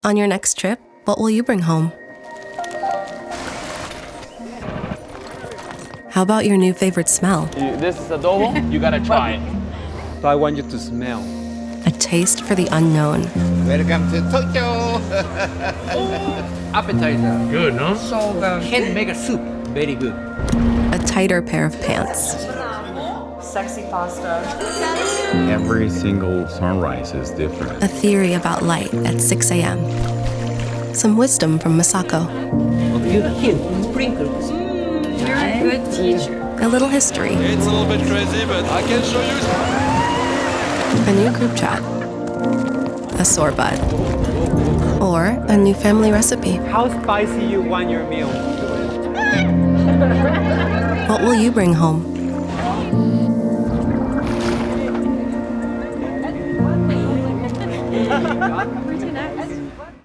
On your next trip, what will you bring home? How about your new favorite smell? This is adobo. You gotta try it. So I want you to smell. A taste for the unknown. Welcome to Tokyo. Appetizer. Good, no? So the handmade soup, very good. A tighter pair of pants. Sexy pasta. Every single sunrise is different. A theory about light at 6 a.m. Some wisdom from Masako. You hint, sprinkles. You're a good teacher. A little history. It's a little bit crazy, but I can show you. A new group chat. A sore butt. Or a new family recipe. How spicy you want your meal? What will you bring home?